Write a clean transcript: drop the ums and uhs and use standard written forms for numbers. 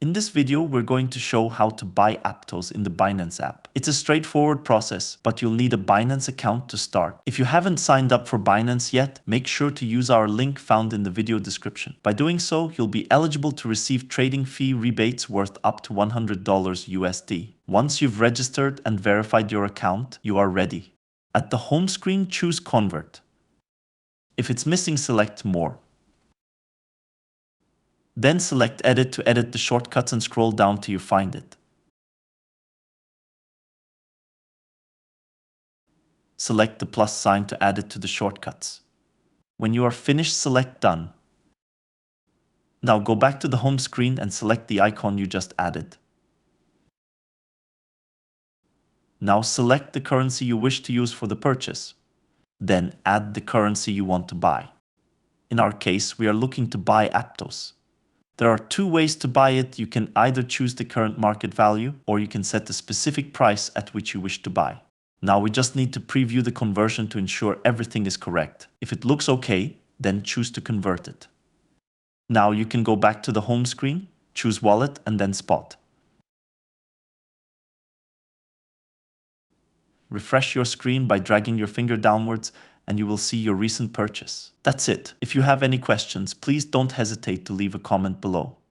In this video, we're going to show how to buy Aptos in the Binance app. It's a straightforward process, but you'll need a Binance account to start. If you haven't signed up for Binance yet, make sure to use our link found in the video description. By doing so, you'll be eligible to receive trading fee rebates worth up to $100 USD. Once you've registered and verified your account, you are ready. At the home screen, choose Convert. If it's missing, select More. Then select Edit to edit the shortcuts and scroll down till you find it. Select the plus sign to add it to the shortcuts. When you are finished, select Done. Now go back to the home screen and select the icon you just added. Now select the currency you wish to use for the purchase. Then add the currency you want to buy. In our case, we are looking to buy Aptos. There are two ways to buy it. You can either choose the current market value, or you can set the specific price at which you wish to buy. Now we just need to preview the conversion to ensure everything is correct. If it looks okay, then choose to convert it. Now you can go back to the home screen, choose Wallet and then Spot. Refresh your screen by dragging your finger downwards and you will see your recent purchase. That's it. If you have any questions, please don't hesitate to leave a comment below.